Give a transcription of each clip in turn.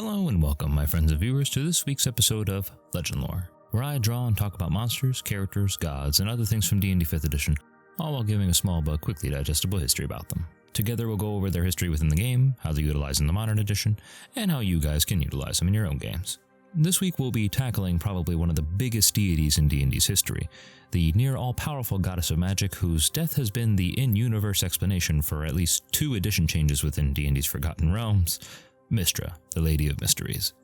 Hello and welcome, my friends and viewers, to this week's episode of Legendlore, where I draw and talk about monsters, characters, gods, and other things from D&D 5th edition, all while giving a small but quickly digestible history about them. Together we'll go over their history within the game, how they utilize in the modern edition, and how you guys can utilize them in your own games. This week we'll be tackling probably one of the biggest deities in D&D's history, the near all-powerful goddess of magic whose death has been the in-universe explanation for at least 2 edition changes within D&D's Forgotten Realms, Mystra, the Lady of Mysteries.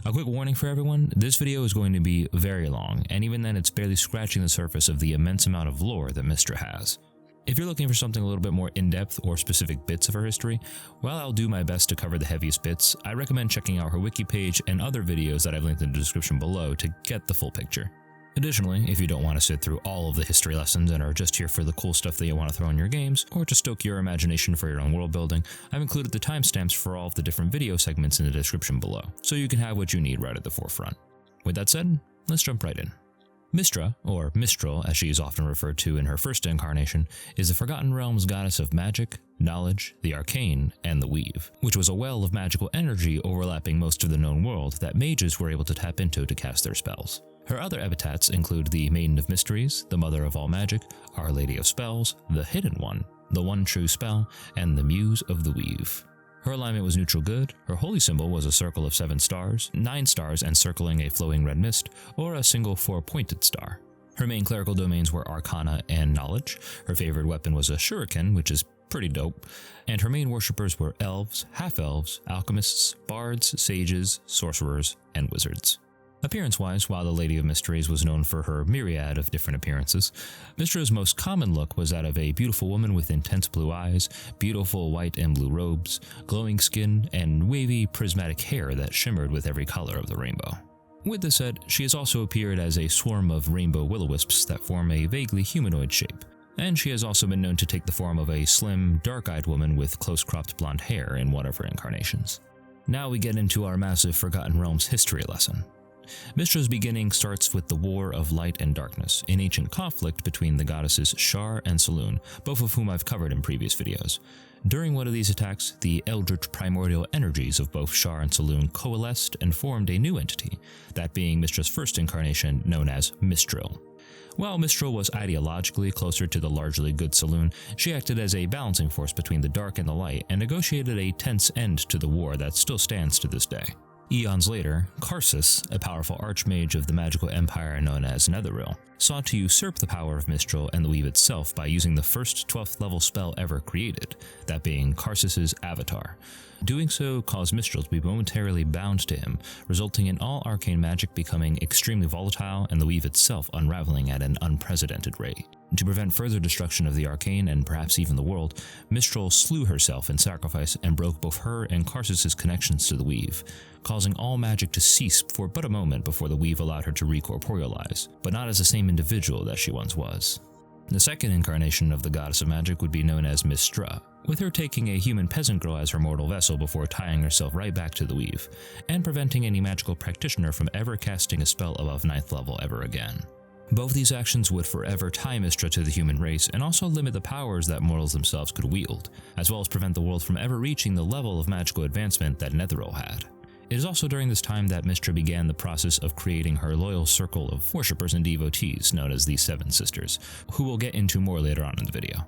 A quick warning for everyone, this video is going to be very long, and even then it's barely scratching the surface of the immense amount of lore that Mystra has. If you're looking for something a little bit more in-depth or specific bits of her history, while I'll do my best to cover the heaviest bits, I recommend checking out her wiki page and other videos that I've linked in the description below to get the full picture. Additionally, if you don't want to sit through all of the history lessons and are just here for the cool stuff that you want to throw in your games, or to stoke your imagination for your own world building, I've included the timestamps for all of the different video segments in the description below, so you can have what you need right at the forefront. With that said, let's jump right in. Mystra, or Mistral as she is often referred to in her first incarnation, is the Forgotten Realms goddess of magic, knowledge, the arcane, and the weave, which was a well of magical energy overlapping most of the known world that mages were able to tap into to cast their spells. Her other epithets include the Maiden of Mysteries, the Mother of All Magic, Our Lady of Spells, the Hidden One, the One True Spell, and the Muse of the Weave. Her alignment was neutral good, her holy symbol was a circle of 7 stars, 9 stars encircling a flowing red mist, or a single 4-pointed star. Her main clerical domains were Arcana and Knowledge, her favorite weapon was a shuriken, which is pretty dope, and her main worshippers were elves, half-elves, alchemists, bards, sages, sorcerers, and wizards. Appearance-wise, while the Lady of Mysteries was known for her myriad of different appearances, Mystra's most common look was that of a beautiful woman with intense blue eyes, beautiful white and blue robes, glowing skin, and wavy, prismatic hair that shimmered with every color of the rainbow. With this said, she has also appeared as a swarm of rainbow will-o-wisps that form a vaguely humanoid shape, and she has also been known to take the form of a slim, dark-eyed woman with close-cropped blonde hair in one of her incarnations. Now we get into our massive Forgotten Realms history lesson. Mystra's beginning starts with the War of Light and Darkness, an ancient conflict between the goddesses Shar and Saloon, both of whom I've covered in previous videos. During one of these attacks, the eldritch primordial energies of both Shar and Saloon coalesced and formed a new entity, that being Mystra's first incarnation known as Mistral. While Mistral was ideologically closer to the largely good Saloon, she acted as a balancing force between the dark and the light and negotiated a tense end to the war that still stands to this day. Eons later, Karsus, a powerful archmage of the magical empire known as Netheril, sought to usurp the power of Mistral and the Weave itself by using the first 12th level spell ever created, that being Karsus's Avatar. Doing so caused Mistral to be momentarily bound to him, resulting in all arcane magic becoming extremely volatile and the Weave itself unraveling at an unprecedented rate. To prevent further destruction of the arcane and perhaps even the world, Mistral slew herself in sacrifice and broke both her and Karsus's connections to the Weave, causing all magic to cease for but a moment before the Weave allowed her to recorporealize, but not as the same individual that she once was. The second incarnation of the goddess of magic would be known as Mystra, with her taking a human peasant girl as her mortal vessel before tying herself right back to the Weave, and preventing any magical practitioner from ever casting a spell above 9th level ever again. Both these actions would forever tie Mystra to the human race and also limit the powers that mortals themselves could wield, as well as prevent the world from ever reaching the level of magical advancement that Netheril had. It is also during this time that Mystra began the process of creating her loyal circle of worshippers and devotees known as the Seven Sisters, who we'll get into more later on in the video.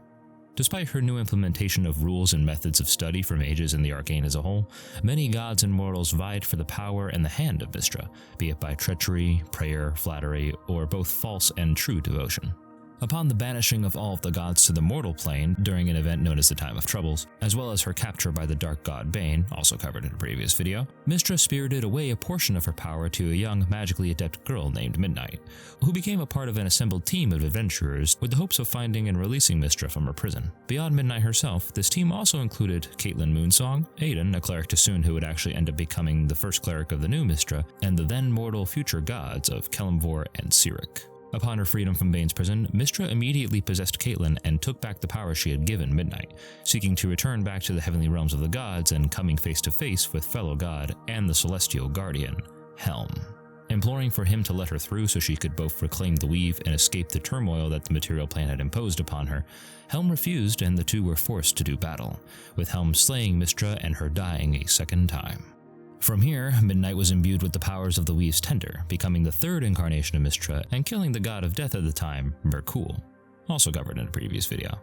Despite her new implementation of rules and methods of study for mages and the arcane as a whole, many gods and mortals vied for the power and the hand of Mystra, be it by treachery, prayer, flattery, or both false and true devotion. Upon the banishing of all of the gods to the mortal plane during an event known as the Time of Troubles, as well as her capture by the dark god Bane, also covered in a previous video, Mystra spirited away a portion of her power to a young, magically adept girl named Midnight, who became a part of an assembled team of adventurers with the hopes of finding and releasing Mystra from her prison. Beyond Midnight herself, this team also included Caitlin Moonsong, Aiden, a cleric to soon who would actually end up becoming the first cleric of the new Mystra, and the then mortal future gods of Kelemvor and Cyric. Upon her freedom from Bane's prison, Mystra immediately possessed Caitlin and took back the power she had given Midnight, seeking to return back to the heavenly realms of the gods and coming face to face with fellow god and the celestial guardian, Helm. Imploring for him to let her through so she could both reclaim the Weave and escape the turmoil that the material plane had imposed upon her, Helm refused and the two were forced to do battle, with Helm slaying Mystra and her dying a second time. From here, Midnight was imbued with the powers of the Weave's Tender, becoming the third incarnation of Mystra and killing the god of death at the time, Merkul, also covered in a previous video.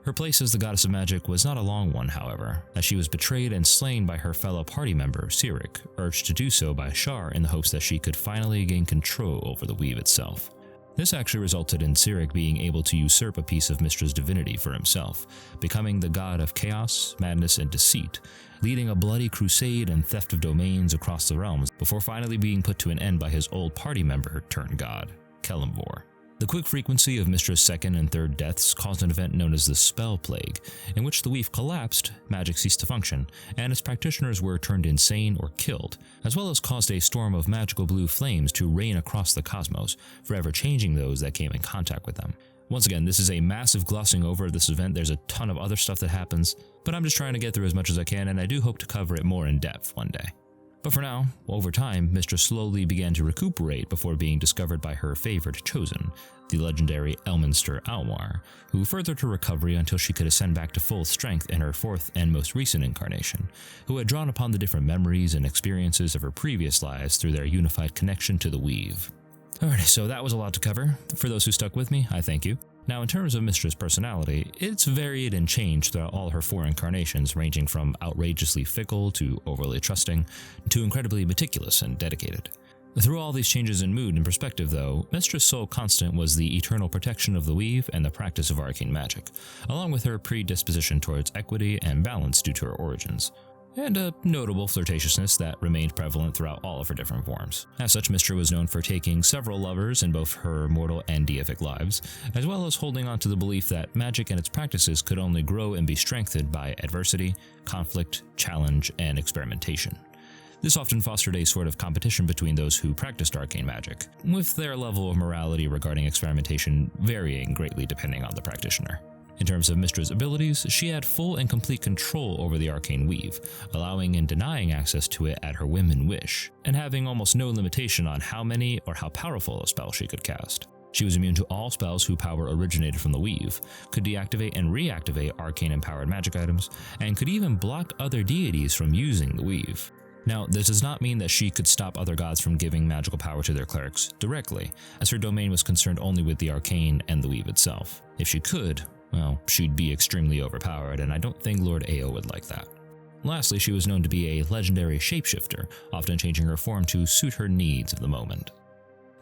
Her place as the goddess of magic was not a long one, however, as she was betrayed and slain by her fellow party member, Cyric, urged to do so by Shar in the hopes that she could finally gain control over the Weave itself. This actually resulted in Cyric being able to usurp a piece of Mystra's divinity for himself, becoming the god of chaos, madness, and deceit, leading a bloody crusade and theft of domains across the realms before finally being put to an end by his old party member turned god, Kelemvor. The quick frequency of Mystra's second and third deaths caused an event known as the Spell Plague, in which the Weave collapsed, magic ceased to function, and its practitioners were turned insane or killed, as well as caused a storm of magical blue flames to rain across the cosmos, forever changing those that came in contact with them. Once again, this is a massive glossing over of this event. There's a ton of other stuff that happens, but I'm just trying to get through as much as I can, and I do hope to cover it more in depth one day. But for now, over time, Mystra slowly began to recuperate before being discovered by her favorite chosen, the legendary Elminster Almar, who furthered her recovery until she could ascend back to full strength in her fourth and most recent incarnation, who had drawn upon the different memories and experiences of her previous lives through their unified connection to the Weave. Alright, so that was a lot to cover. For those who stuck with me, I thank you. Now, in terms of Mystra's personality, it's varied and changed throughout all her 4 incarnations, ranging from outrageously fickle to overly trusting, to incredibly meticulous and dedicated. Through all these changes in mood and perspective, though, Mystra's sole constant was the eternal protection of the Weave and the practice of arcane magic, along with her predisposition towards equity and balance due to her origins, and a notable flirtatiousness that remained prevalent throughout all of her different forms. As such, Mystra was known for taking several lovers in both her mortal and deific lives, as well as holding on to the belief that magic and its practices could only grow and be strengthened by adversity, conflict, challenge, and experimentation. This often fostered a sort of competition between those who practiced arcane magic, with their level of morality regarding experimentation varying greatly depending on the practitioner. In terms of Mystra's abilities, she had full and complete control over the arcane weave, allowing and denying access to it at her whim and wish, and having almost no limitation on how many or how powerful a spell she could cast. She was immune to all spells whose power originated from the weave, could deactivate and reactivate arcane-empowered magic items, and could even block other deities from using the weave. Now, this does not mean that she could stop other gods from giving magical power to their clerics directly, as her domain was concerned only with the arcane and the weave itself. If she could, well, she'd be extremely overpowered, and I don't think Lord Ao would like that. Lastly, she was known to be a legendary shapeshifter, often changing her form to suit her needs of the moment.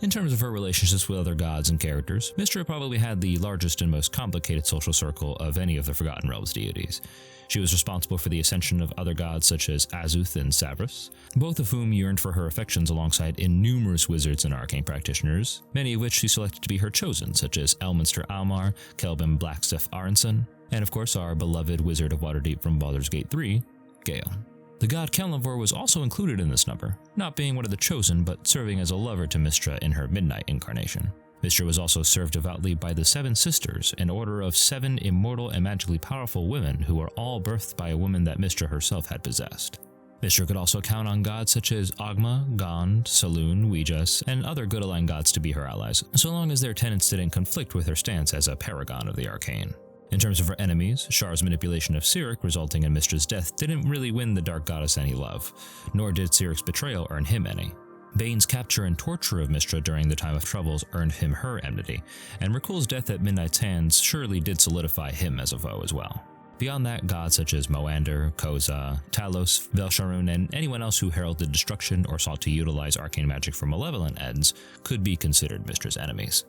In terms of her relationships with other gods and characters, Mystra probably had the largest and most complicated social circle of any of the Forgotten Realms deities. She was responsible for the ascension of other gods such as Azuth and Savras, both of whom yearned for her affections alongside innumerous wizards and arcane practitioners, many of which she selected to be her chosen, such as Elminster Almar, Kelvin Blackstaff Aronson, and of course our beloved wizard of Waterdeep from Baldur's Gate 3, Gale. The god Kelemvor was also included in this number, not being one of the chosen but serving as a lover to Mystra in her Midnight incarnation. Mystra was also served devoutly by the Seven Sisters, an order of 7 immortal and magically powerful women who were all birthed by a woman that Mystra herself had possessed. Mystra could also count on gods such as Ogma, Gond, Saloon, Ouijas, and other good-aligned gods to be her allies, so long as their tenets didn't conflict with her stance as a paragon of the arcane. In terms of her enemies, Shar's manipulation of Cyric resulting in Mystra's death didn't really win the Dark Goddess any love, nor did Cyric's betrayal earn him any. Bane's capture and torture of Mystra during the Time of Troubles earned him her enmity, and Rakul's death at Midnight's hands surely did solidify him as a foe as well. Beyond that, gods such as Moander, Koza, Talos, Velsharun, and anyone else who heralded destruction or sought to utilize arcane magic for malevolent ends could be considered Mystra's enemies.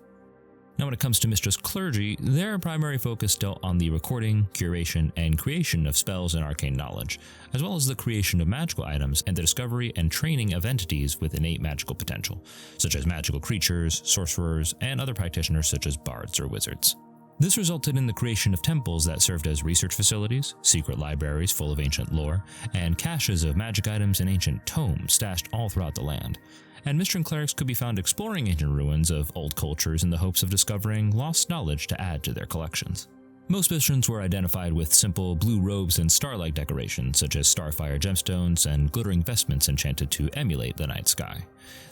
Now when it comes to Mystra's clergy, their primary focus dealt on the recording, curation, and creation of spells and arcane knowledge, as well as the creation of magical items and the discovery and training of entities with innate magical potential, such as magical creatures, sorcerers, and other practitioners such as bards or wizards. This resulted in the creation of temples that served as research facilities, secret libraries full of ancient lore, and caches of magic items and ancient tomes stashed all throughout the land. And Mystran clerics could be found exploring ancient ruins of old cultures in the hopes of discovering lost knowledge to add to their collections. Most Mystrans were identified with simple blue robes and star-like decorations such as starfire gemstones and glittering vestments enchanted to emulate the night sky.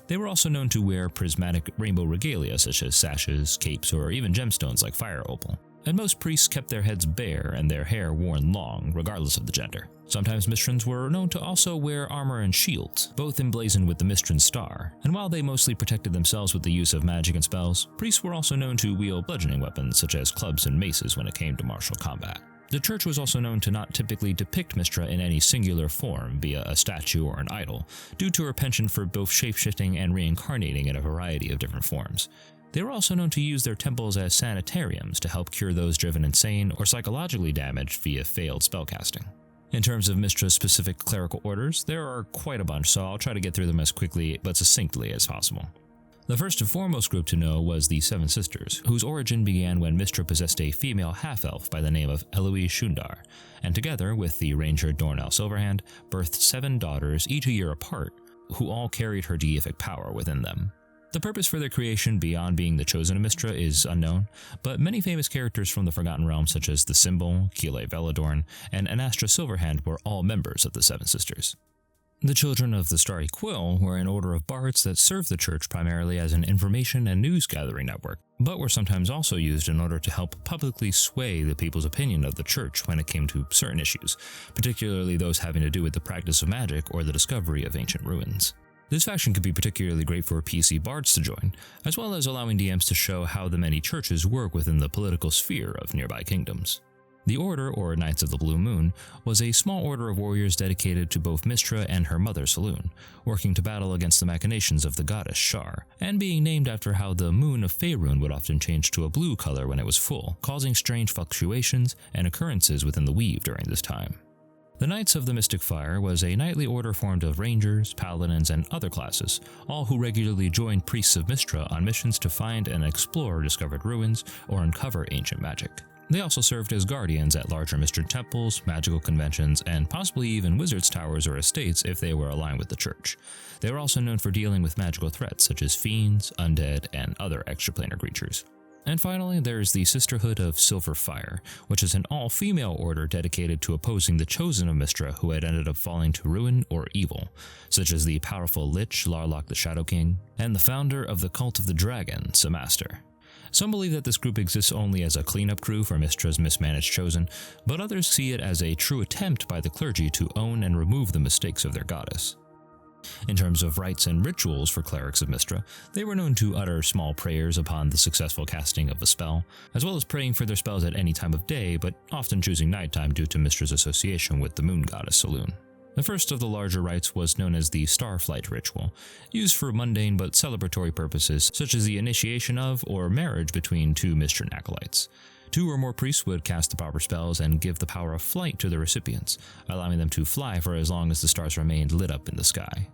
They were also known to wear prismatic rainbow regalia such as sashes, capes, or even gemstones like fire opal. and most priests kept their heads bare and their hair worn long, regardless of the gender. Sometimes Mystrans were known to also wear armor and shields, both emblazoned with the Mystran star, and while they mostly protected themselves with the use of magic and spells, priests were also known to wield bludgeoning weapons such as clubs and maces when it came to martial combat. The church was also known to not typically depict Mystra in any singular form via a statue or an idol, due to her penchant for both shapeshifting and reincarnating in a variety of different forms. They were also known to use their temples as sanitariums to help cure those driven insane or psychologically damaged via failed spellcasting. In terms of Mystra's specific clerical orders, there are quite a bunch, so I'll try to get through them as quickly but succinctly as possible. The first and foremost group to know was the Seven Sisters, whose origin began when Mystra possessed a female half-elf by the name of Eloise Shundar, and together with the ranger Dornell Silverhand, birthed 7 daughters, each a year apart, who all carried her deific power within them. The purpose for their creation beyond being the chosen of Mystra is unknown, but many famous characters from the Forgotten Realms such as the Symbol, Keeley Veladorn, and Anastra Silverhand were all members of the Seven Sisters. The Children of the Starry Quill were an order of bards that served the church primarily as an information and news-gathering network, but were sometimes also used in order to help publicly sway the people's opinion of the church when it came to certain issues, particularly those having to do with the practice of magic or the discovery of ancient ruins. This faction could be particularly great for PC bards to join, as well as allowing DMs to show how the many churches work within the political sphere of nearby kingdoms. The Order, or Knights of the Blue Moon, was a small order of warriors dedicated to both Mystra and her mother Selûne, working to battle against the machinations of the goddess Shar, and being named after how the moon of Faerûn would often change to a blue color when it was full, causing strange fluctuations and occurrences within the weave during this time. The Knights of the Mystic Fire was a knightly order formed of rangers, paladins, and other classes, all who regularly joined priests of Mystra on missions to find and explore discovered ruins or uncover ancient magic. They also served as guardians at larger Mystran temples, magical conventions, and possibly even wizards' towers or estates if they were aligned with the church. They were also known for dealing with magical threats such as fiends, undead, and other extraplanar creatures. And finally, there is the Sisterhood of Silver Fire, which is an all-female order dedicated to opposing the chosen of Mystra who had ended up falling to ruin or evil, such as the powerful Lich, Larlock the Shadow King, and the founder of the Cult of the Dragon, Samaster. Some believe that this group exists only as a cleanup crew for Mystra's mismanaged chosen, but others see it as a true attempt by the clergy to own and remove the mistakes of their goddess. In terms of rites and rituals for clerics of Mystra, they were known to utter small prayers upon the successful casting of a spell, as well as praying for their spells at any time of day, but often choosing nighttime due to Mystra's association with the moon goddess Selûne. The first of the larger rites was known as the Starflight Ritual, used for mundane but celebratory purposes such as the initiation of or marriage between 2 Mystran acolytes. 2 or more priests would cast the proper spells and give the power of flight to the recipients, allowing them to fly for as long as the stars remained lit up in the sky.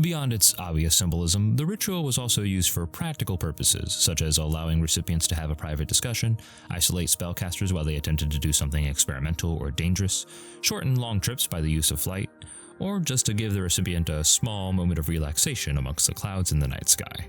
Beyond its obvious symbolism, the ritual was also used for practical purposes, such as allowing recipients to have a private discussion, isolate spellcasters while they attempted to do something experimental or dangerous, shorten long trips by the use of flight, or just to give the recipient a small moment of relaxation amongst the clouds in the night sky.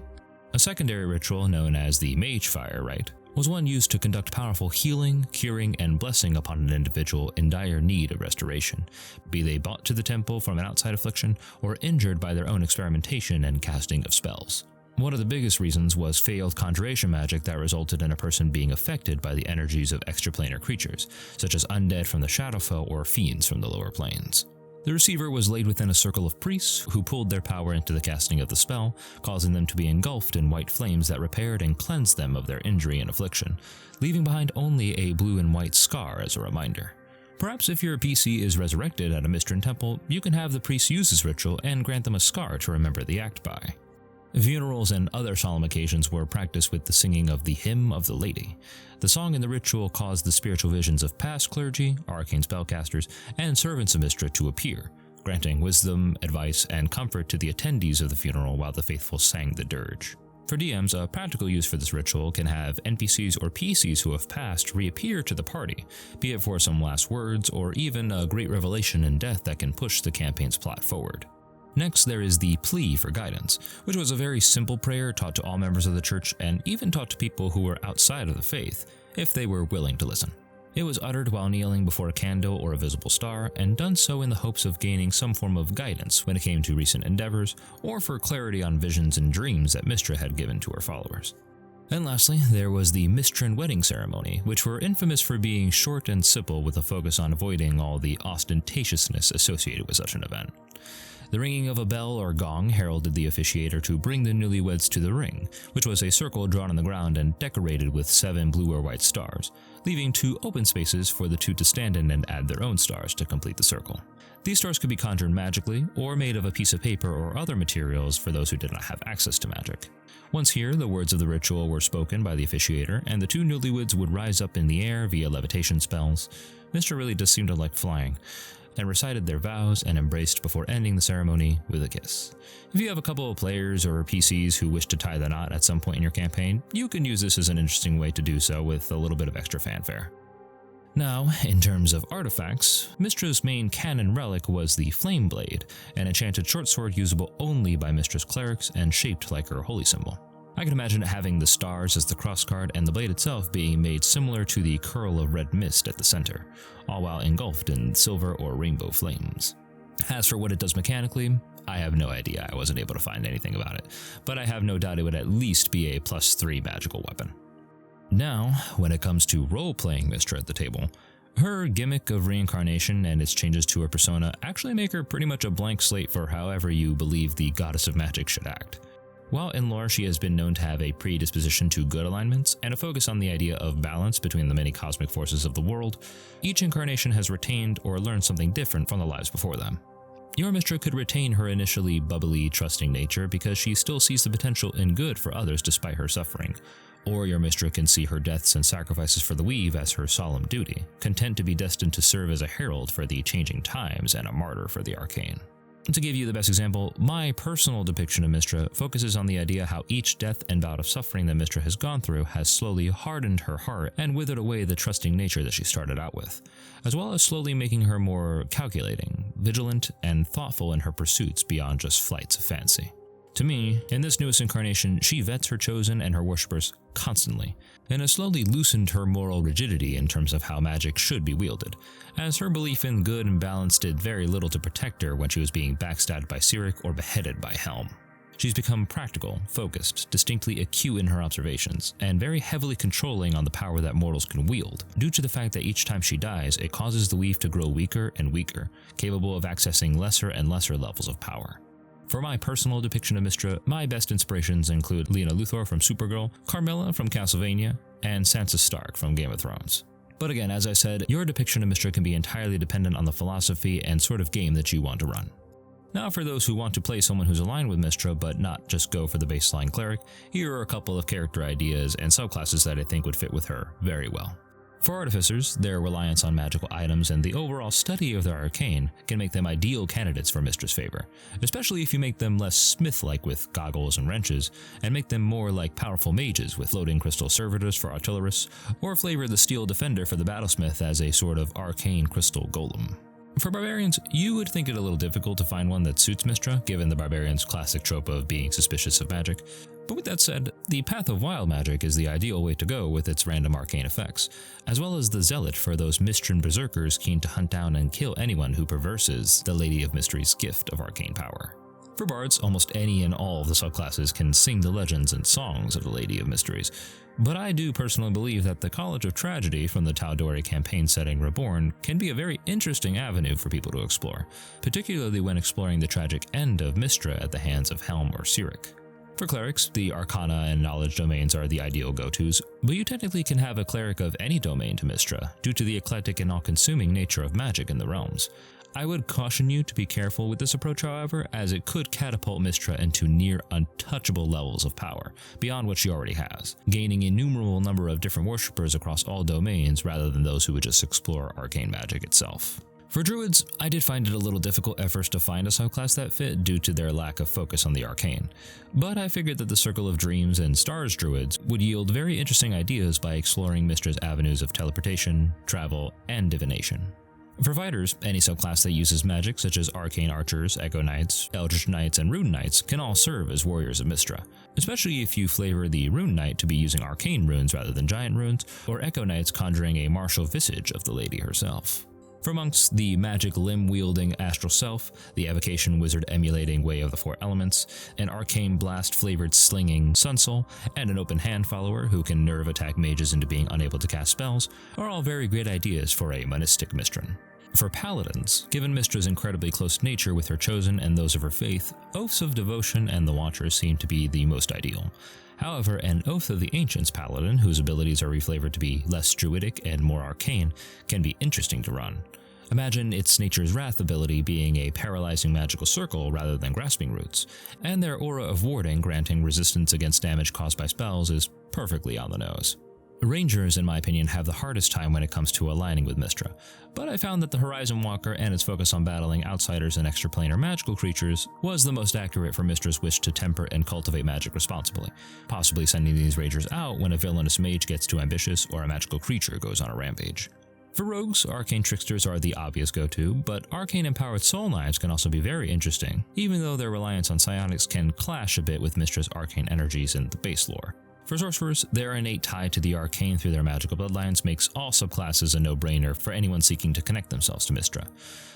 A secondary ritual known as the Mage Fire Rite was one used to conduct powerful healing, curing, and blessing upon an individual in dire need of restoration, be they brought to the temple from an outside affliction or injured by their own experimentation and casting of spells. One of the biggest reasons was failed conjuration magic that resulted in a person being affected by the energies of extraplanar creatures, such as undead from the Shadowfell or fiends from the lower planes. The receiver was laid within a circle of priests who pulled their power into the casting of the spell, causing them to be engulfed in white flames that repaired and cleansed them of their injury and affliction, leaving behind only a blue and white scar as a reminder. Perhaps if your PC is resurrected at a Mystran temple, you can have the priest use this ritual and grant them a scar to remember the act by. Funerals and other solemn occasions were practiced with the singing of the Hymn of the Lady. The song in the ritual caused the spiritual visions of past clergy, arcane spellcasters, and servants of Mystra to appear, granting wisdom, advice, and comfort to the attendees of the funeral while the faithful sang the dirge. For DMs, a practical use for this ritual can have NPCs or PCs who have passed reappear to the party, be it for some last words or even a great revelation in death that can push the campaign's plot forward. Next, there is the Plea for Guidance, which was a very simple prayer taught to all members of the church and even taught to people who were outside of the faith, if they were willing to listen. It was uttered while kneeling before a candle or a visible star, and done so in the hopes of gaining some form of guidance when it came to recent endeavors, or for clarity on visions and dreams that Mystra had given to her followers. And lastly, there was the Mystran wedding ceremony, which were infamous for being short and simple with a focus on avoiding all the ostentatiousness associated with such an event. The ringing of a bell or gong heralded the officiator to bring the newlyweds to the ring, which was a circle drawn on the ground and decorated with 7 blue or white stars, leaving 2 open spaces for the 2 to stand in and add their own stars to complete the circle. These stars could be conjured magically, or made of a piece of paper or other materials for those who did not have access to magic. Once here, the words of the ritual were spoken by the officiator, and the 2 newlyweds would rise up in the air via levitation spells. Mystra really does seem to like flying, and recited their vows and embraced before ending the ceremony with a kiss. If you have a couple of players or PCs who wish to tie the knot at some point in your campaign, you can use this as an interesting way to do so with a little bit of extra fanfare. Now, in terms of artifacts, Mystra's main canon relic was the Flame Blade, an enchanted short sword usable only by Mystra's clerics and shaped like her holy symbol. I can imagine it having the stars as the cross card and the blade itself being made similar to the curl of red mist at the center, all while engulfed in silver or rainbow flames. As for what it does mechanically, I have no idea. I wasn't able to find anything about it, but I have no doubt it would at least be a +3 magical weapon. Now, when it comes to role-playing Mystra at the table, her gimmick of reincarnation and its changes to her persona actually make her pretty much a blank slate for however you believe the goddess of magic should act. While in lore she has been known to have a predisposition to good alignments and a focus on the idea of balance between the many cosmic forces of the world, each incarnation has retained or learned something different from the lives before them. Your Mystra could retain her initially bubbly, trusting nature because she still sees the potential in good for others despite her suffering, or your Mystra can see her deaths and sacrifices for the weave as her solemn duty, content to be destined to serve as a herald for the changing times and a martyr for the arcane. To give you the best example, my personal depiction of Mystra focuses on the idea how each death and bout of suffering that Mystra has gone through has slowly hardened her heart and withered away the trusting nature that she started out with, as well as slowly making her more calculating, vigilant, and thoughtful in her pursuits beyond just flights of fancy. To me, in this newest incarnation, she vets her chosen and her worshippers constantly, and has slowly loosened her moral rigidity in terms of how magic should be wielded, as her belief in good and balance did very little to protect her when she was being backstabbed by Cyric or beheaded by Helm. She's become practical, focused, distinctly acute in her observations, and very heavily controlling on the power that mortals can wield, due to the fact that each time she dies, it causes the weave to grow weaker and weaker, capable of accessing lesser and lesser levels of power. For my personal depiction of Mystra, my best inspirations include Lena Luthor from Supergirl, Carmilla from Castlevania, and Sansa Stark from Game of Thrones. But again, as I said, your depiction of Mystra can be entirely dependent on the philosophy and sort of game that you want to run. Now for those who want to play someone who's aligned with Mystra but not just go for the baseline cleric, here are a couple of character ideas and subclasses that I think would fit with her very well. For artificers, their reliance on magical items and the overall study of their arcane can make them ideal candidates for Mystra's favor, especially if you make them less smith-like with goggles and wrenches, and make them more like powerful mages with floating crystal servitors for artillerists, or flavor the steel defender for the battlesmith as a sort of arcane crystal golem. For barbarians, you would think it a little difficult to find one that suits Mystra, given the barbarian's classic trope of being suspicious of magic. But with that said, the Path of Wild Magic is the ideal way to go with its random arcane effects, as well as the Zealot for those Mystran berserkers keen to hunt down and kill anyone who perverses the Lady of Mystery's gift of arcane power. For bards, almost any and all of the subclasses can sing the legends and songs of the Lady of Mysteries, but I do personally believe that the College of Tragedy from the Tal'Dorei campaign setting Reborn can be a very interesting avenue for people to explore, particularly when exploring the tragic end of Mystra at the hands of Helm or Cyric. For clerics, the Arcana and Knowledge domains are the ideal go-tos, but you technically can have a cleric of any domain to Mystra due to the eclectic and all-consuming nature of magic in the realms. I would caution you to be careful with this approach, however, as it could catapult Mystra into near untouchable levels of power, beyond what she already has, gaining an innumerable number of different worshippers across all domains rather than those who would just explore arcane magic itself. For druids, I did find it a little difficult at first to find a subclass that fit due to their lack of focus on the arcane, but I figured that the Circle of Dreams and Stars druids would yield very interesting ideas by exploring Mystra's avenues of teleportation, travel, and divination. For fighters, any subclass that uses magic such as Arcane Archers, Echo Knights, Eldritch Knights, and Rune Knights can all serve as warriors of Mystra, especially if you flavor the Rune Knight to be using arcane runes rather than giant runes, or Echo Knights conjuring a martial visage of the lady herself. For monks, the magic limb-wielding astral self, the evocation wizard emulating Way of the Four Elements, an arcane blast-flavored slinging sun soul, and an open hand follower who can nerve attack mages into being unable to cast spells are all very great ideas for a monistic Mystran. For paladins, given Mystra's incredibly close nature with her chosen and those of her faith, Oaths of Devotion and the Watchers seem to be the most ideal. However, an Oath of the Ancients paladin, whose abilities are reflavored to be less druidic and more arcane, can be interesting to run. Imagine its Nature's Wrath ability being a paralyzing magical circle rather than grasping roots, and their aura of warding granting resistance against damage caused by spells is perfectly on the nose. Rangers, in my opinion, have the hardest time when it comes to aligning with Mystra, but I found that the Horizon Walker and its focus on battling outsiders and extraplanar magical creatures was the most accurate for Mystra's wish to temper and cultivate magic responsibly, possibly sending these Rangers out when a villainous mage gets too ambitious or a magical creature goes on a rampage. For rogues, arcane tricksters are the obvious go-to, but arcane-empowered soul knives can also be very interesting, even though their reliance on psionics can clash a bit with Mystra's arcane energies in the base lore. For sorcerers, their innate tie to the arcane through their magical bloodlines makes all subclasses a no-brainer for anyone seeking to connect themselves to Mystra.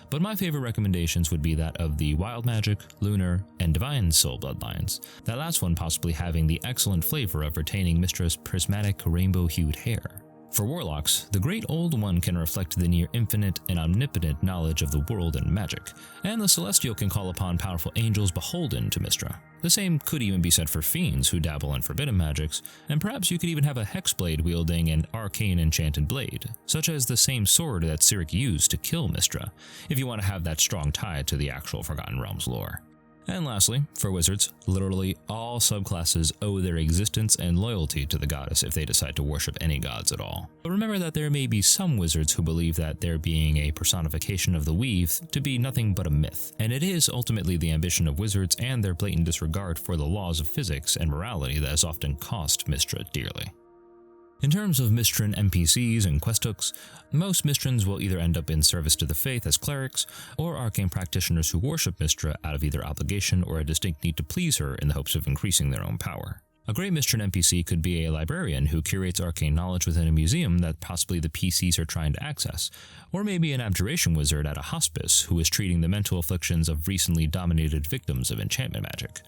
But my favorite recommendations would be that of the Wild Magic, Lunar, and Divine Soul bloodlines, that last one possibly having the excellent flavor of retaining Mystra's prismatic rainbow-hued hair. For warlocks, the Great Old One can reflect the near-infinite and omnipotent knowledge of the world and magic, and the Celestial can call upon powerful angels beholden to Mystra. The same could even be said for fiends who dabble in forbidden magics, and perhaps you could even have a hexblade wielding an arcane enchanted blade, such as the same sword that Cyric used to kill Mystra, if you want to have that strong tie to the actual Forgotten Realms lore. And lastly, for wizards, literally all subclasses owe their existence and loyalty to the goddess if they decide to worship any gods at all. But remember that there may be some wizards who believe that their being a personification of the weave to be nothing but a myth, and it is ultimately the ambition of wizards and their blatant disregard for the laws of physics and morality that has often cost Mystra dearly. In terms of Mystran NPCs and quest hooks, most Mystrans will either end up in service to the faith as clerics, or arcane practitioners who worship Mystra out of either obligation or a distinct need to please her in the hopes of increasing their own power. A great Mystran NPC could be a librarian who curates arcane knowledge within a museum that possibly the PCs are trying to access, or maybe an abjuration wizard at a hospice who is treating the mental afflictions of recently dominated victims of enchantment magic.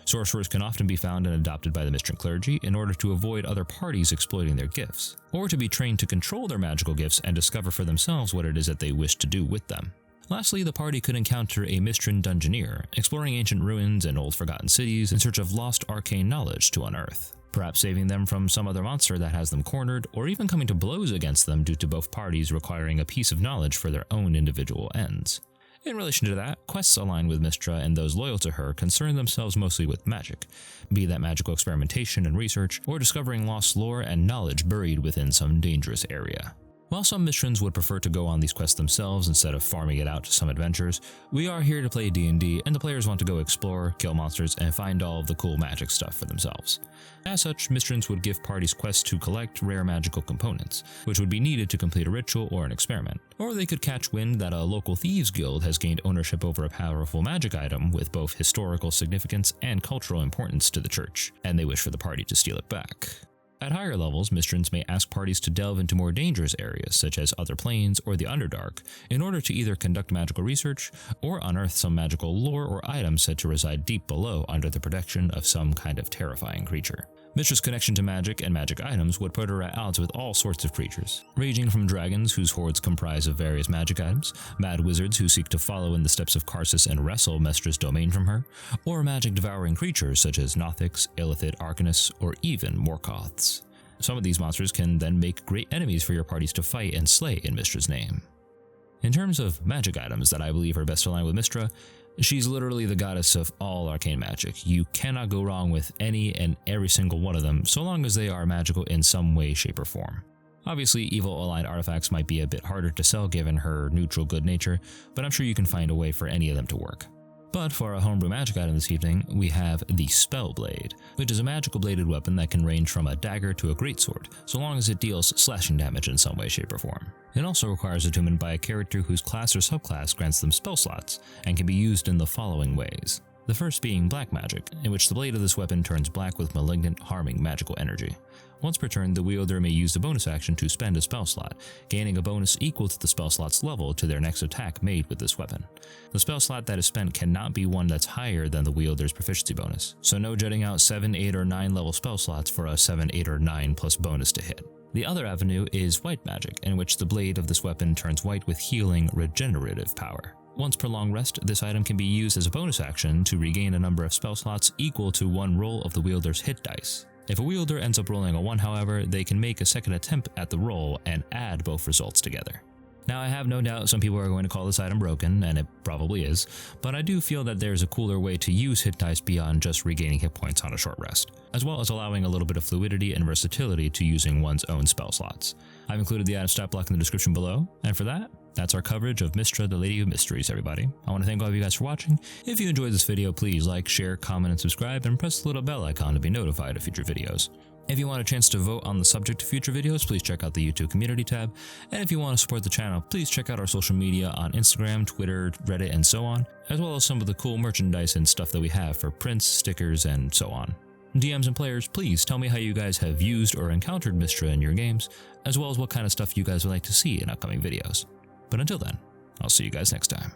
Sorcerers can often be found and adopted by the Mystran clergy in order to avoid other parties exploiting their gifts, or to be trained to control their magical gifts and discover for themselves what it is that they wish to do with them. Lastly, the party could encounter a Mystran dungeoneer, exploring ancient ruins and old forgotten cities in search of lost arcane knowledge to unearth, perhaps saving them from some other monster that has them cornered, or even coming to blows against them due to both parties requiring a piece of knowledge for their own individual ends. In relation to that, quests aligned with Mystra and those loyal to her concern themselves mostly with magic, be that magical experimentation and research, or discovering lost lore and knowledge buried within some dangerous area. While some Mystrans would prefer to go on these quests themselves instead of farming it out to some adventures, we are here to play D&D and the players want to go explore, kill monsters, and find all of the cool magic stuff for themselves. As such, Mystrans would give parties quests to collect rare magical components, which would be needed to complete a ritual or an experiment. Or they could catch wind that a local thieves guild has gained ownership over a powerful magic item with both historical significance and cultural importance to the church, and they wish for the party to steal it back. At higher levels, Mystrans may ask parties to delve into more dangerous areas such as other planes or the Underdark in order to either conduct magical research or unearth some magical lore or items said to reside deep below under the protection of some kind of terrifying creature. Mystra's connection to magic and magic items would put her at odds with all sorts of creatures, ranging from dragons whose hordes comprise of various magic items, mad wizards who seek to follow in the steps of Karsus and wrestle Mystra's domain from her, or magic-devouring creatures such as Nothics, Illithid Arcanists, or even Morkoths. Some of these monsters can then make great enemies for your parties to fight and slay in Mystra's name. In terms of magic items that I believe are best aligned with Mystra, she's literally the goddess of all arcane magic. You cannot go wrong with any and every single one of them, so long as they are magical in some way, shape, or form. Obviously, evil-aligned artifacts might be a bit harder to sell given her neutral good nature, but I'm sure you can find a way for any of them to work. But for a homebrew magic item this evening, we have the Spellblade, which is a magical bladed weapon that can range from a dagger to a greatsword, so long as it deals slashing damage in some way, shape, or form. It also requires attunement by a character whose class or subclass grants them spell slots, and can be used in the following ways. The first being Black Magic, in which the blade of this weapon turns black with malignant, harming magical energy. Once per turn, the wielder may use a bonus action to spend a spell slot, gaining a bonus equal to the spell slot's level to their next attack made with this weapon. The spell slot that is spent cannot be one that's higher than the wielder's proficiency bonus, so no jutting out 7, 8, or 9 level spell slots for a 7, 8, or 9 plus bonus to hit. The other avenue is White Magic, in which the blade of this weapon turns white with healing, regenerative power. Once per long rest, this item can be used as a bonus action to regain a number of spell slots equal to 1 roll of the wielder's hit dice. If a wielder ends up rolling a 1, however, they can make a second attempt at the roll and add both results together. Now, I have no doubt some people are going to call this item broken, and it probably is, but I do feel that there's a cooler way to use hit dice beyond just regaining hit points on a short rest, as well as allowing a little bit of fluidity and versatility to using one's own spell slots. I've included the item stat block in the description below, and for that, that's our coverage of Mystra, the Lady of Mysteries, everybody. I want to thank all of you guys for watching. If you enjoyed this video, please like, share, comment, and subscribe, and press the little bell icon to be notified of future videos. If you want a chance to vote on the subject of future videos, please check out the YouTube community tab. And if you want to support the channel, please check out our social media on Instagram, Twitter, Reddit, and so on, as well as some of the cool merchandise and stuff that we have for prints, stickers, and so on. DMs and players, please tell me how you guys have used or encountered Mystra in your games, as well as what kind of stuff you guys would like to see in upcoming videos. But until then, I'll see you guys next time.